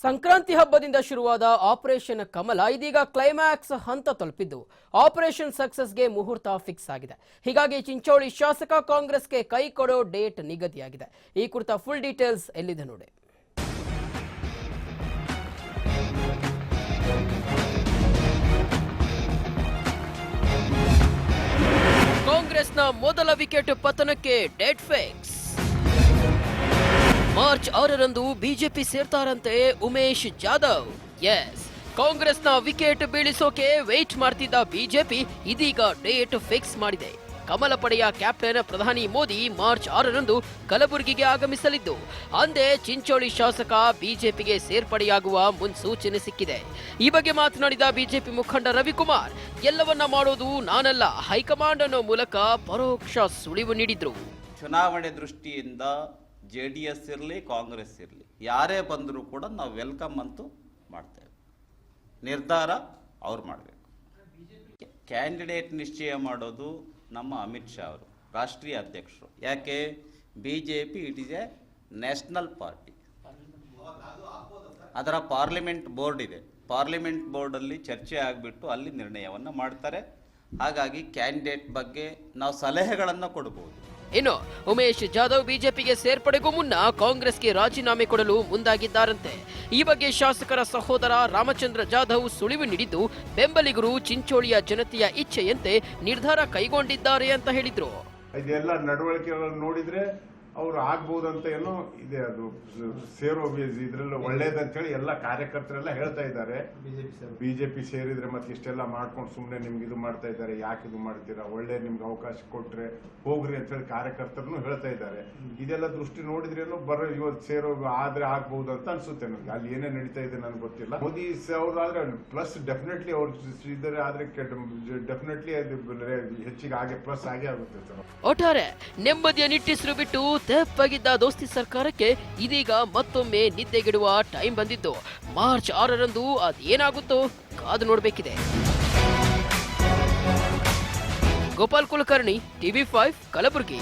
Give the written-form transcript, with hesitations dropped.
ಸಂಕ್ರಾಂತಿ ಹಬ್ಬದಿಂದ ಶುರುವಾದ ಆಪರೇಷನ್ ಕಮಲ ಇದೀಗ ಕ್ಲೈಮ್ಯಾಕ್ಸ್ ಹಂತ ತಲುಪಿದ್ದು ಆಪರೇಷನ್ ಸಕ್ಸಸ್ಗೆ ಮುಹೂರ್ತ ಫಿಕ್ಸ್ ಆಗಿದೆ. ಹೀಗಾಗಿ ಚಿಂಚೋಳಿ ಶಾಸಕ ಕಾಂಗ್ರೆಸ್ಗೆ ಕೈ ಕೊಡೋ ಡೇಟ್ ನಿಗದಿಯಾಗಿದೆ. ಈ ಕುರಿತ ಫುಲ್ ಡೀಟೇಲ್ಸ್ ಎಲ್ಲಿದೆ ನೋಡಿ. ಕಾಂಗ್ರೆಸ್ನ ಮೊದಲ ವಿಕೆಟ್ ಪತನಕ್ಕೆ ಡೇಟ್ ಫಿಕ್ಸ್. ಮಾರ್ಚ್ 6ರಂದು ಬಿಜೆಪಿ ಸೇರ್ತಾರಂತೆ ಉಮೇಶ್ ಜಾಧವ್. ಎಸ್, ಕಾಂಗ್ರೆಸ್ನ ವಿಕೆಟ್ ಬೀಳಿಸೋಕೆ ವೇಟ್ ಮಾಡ್ತಿದ್ದ ಬಿಜೆಪಿ ಇದೀಗ ಡೇಟ್ ಫಿಕ್ಸ್ ಮಾಡಿದೆ. ಕಮಲ ಪಡೆಯ ಕ್ಯಾಪ್ಟನ್ ಪ್ರಧಾನಿ ಮೋದಿ ಮಾರ್ಚ್ 6ರಂದು ಕಲಬುರಗಿಗೆ ಆಗಮಿಸಲಿದ್ದು, ಅಂದೇ ಚಿಂಚೋಳಿ ಶಾಸಕ ಬಿಜೆಪಿಗೆ ಸೇರ್ಪಡೆಯಾಗುವ ಮುನ್ಸೂಚನೆ ಸಿಕ್ಕಿದೆ. ಈ ಬಗ್ಗೆ ಮಾತನಾಡಿದ ಬಿಜೆಪಿ ಮುಖಂಡ ರವಿಕುಮಾರ್, ಎಲ್ಲವನ್ನ ಮಾಡೋದು ನಾನಲ್ಲ, ಹೈಕಮಾಂಡ್ ಅನ್ನೋ ಮೂಲಕ ಪರೋಕ್ಷ ಸುಳಿವು ನೀಡಿದ್ರು. ಚುನಾವಣೆ ದೃಷ್ಟಿಯಿಂದ JDS ಇರಲಿ, ಕಾಂಗ್ರೆಸ್ ಇರಲಿ, ಯಾರೇ ಬಂದರೂ ಕೂಡ ನಾವು ವೆಲ್ಕಮ್ ಅಂತೂ ಮಾಡ್ತೇವೆ. ನಿರ್ಧಾರ ಅವ್ರು ಮಾಡಬೇಕು. ಕ್ಯಾಂಡಿಡೇಟ್ ನಿಶ್ಚಯ ಮಾಡೋದು ನಮ್ಮ ಅಮಿತ್ ಶಾ ಅವರು, ರಾಷ್ಟ್ರೀಯ ಅಧ್ಯಕ್ಷರು. ಯಾಕೆ? BJP it is A national party. ಅದರ ಪಾರ್ಲಿಮೆಂಟ್ ಬೋರ್ಡ್ ಇದೆ. ಪಾರ್ಲಿಮೆಂಟ್ ಬೋರ್ಡಲ್ಲಿ ಚರ್ಚೆ ಆಗಿಬಿಟ್ಟು ಅಲ್ಲಿ ನಿರ್ಣಯವನ್ನು ಮಾಡ್ತಾರೆ. ಹಾಗಾಗಿ ಕ್ಯಾಂಡಿಡೇಟ್ ಬಗ್ಗೆ ನಾವು ಸಲಹೆಗಳನ್ನು ಕೊಡಬಹುದು. ಇನ್ನು ಉಮೇಶ್ ಜಾಧವ್ ಬಿಜೆಪಿಗೆ ಸೇರ್ಪಡೆಗೂ ಮುನ್ನ ಕಾಂಗ್ರೆಸ್ಗೆ ರಾಜೀನಾಮೆ ಕೊಡಲು ಮುಂದಾಗಿದ್ದಾರಂತೆ. ಈ ಬಗ್ಗೆ ಶಾಸಕರ ಸಹೋದರ ರಾಮಚಂದ್ರ ಜಾಧವ್ ಸುಳಿವು ನೀಡಿದ್ದು, ಬೆಂಬಲಿಗರು ಚಿಂಚೋಳಿಯ ಜನತೆಯ ಇಚ್ಛೆಯಂತೆ ನಿರ್ಧಾರ ಕೈಗೊಂಡಿದ್ದಾರೆ ಅಂತ ಹೇಳಿದ್ರು. ಇದೆಲ್ಲ ನಡವಳಿಕೆಗಳನ್ನು ನೋಡಿದ್ರೆ ಅವ್ರು ಆಗ್ಬಹುದಂತ ಏನೋ ಇದೆ. ಅದು ಸೇರೋ ಇದ್ರಲ್ಲಿ ಒಳ್ಳೇದಂತ ಹೇಳಿ ಎಲ್ಲ ಕಾರ್ಯಕರ್ತರೆಲ್ಲ ಹೇಳ್ತಾ ಇದ್ದಾರೆ. ಬಿಜೆಪಿ ಸೇರಿದ್ರೆ ಮತ್ತೆ ಇಷ್ಟೆಲ್ಲ ಮಾಡ್ಕೊಂಡು ಸುಮ್ಮನೆ ನಿಮ್ಗೆ ಇದು ಮಾಡ್ತಾ ಇದ್ದಾರೆ, ಯಾಕೆ ಇದು ಮಾಡ್ತೀರಾ, ಒಳ್ಳೆ ನಿಮ್ಗೆ ಅವಕಾಶ ಕೊಟ್ರೆ ಹೋಗ್ರಿ ಅಂತ ಹೇಳಿ ಕಾರ್ಯಕರ್ತರನ್ನು ಹೇಳ್ತಾ ಇದ್ದಾರೆ. ಇದೆಲ್ಲ ದೃಷ್ಟಿ ನೋಡಿದ್ರೇನು ಇವತ್ತು ಸೇರೋ ಆದ್ರೆ ಆಗ್ಬಹುದು ಅಂತ ಅನ್ಸುತ್ತೆ ನನಗೆ. ಅಲ್ಲಿ ಏನೇ ನಡೀತಾ ಇದೆ ನನಗೆ ಗೊತ್ತಿಲ್ಲ. ಮೋದಿ ಅವ್ರಾದ್ರೆ ಪ್ಲಸ್ ಡೆಫಿನೆಟ್ಲಿ ಅವ್ರು ಇದ್ದಾರೆ, ಆದ್ರೆ ಡೆಫಿನೆಟ್ಲಿ ಅದು ಹೆಚ್ಚಿಗೆ ಹಾಗೆ ಪ್ಲಸ್ ಆಗೇ ಆಗುತ್ತೆ ಸರ್. ಒಟ್ಟಾರೆ ನೆಮ್ಮದಿಯ ನಿಟ್ಟಿಸಿರು ಬಿಟ್ಟು ತೆಪ್ಪಗಿದ್ದ ದೋಸ್ತಿ ಸರ್ಕಾರಕ್ಕೆ ಇದೀಗ ಮತ್ತೊಮ್ಮೆ ನಿದ್ದೆಗೆಡುವ ಟೈಮ್ ಬಂದಿದ್ದು, ಮಾರ್ಚ್ 6ರಂದು ಅದೇನಾಗುತ್ತೋ ಕಾದು ನೋಡಬೇಕಿದೆ. ಗೋಪಾಲ್ ಕುಲಕರ್ಣಿ, TV5 ಕಲಬುರಗಿ.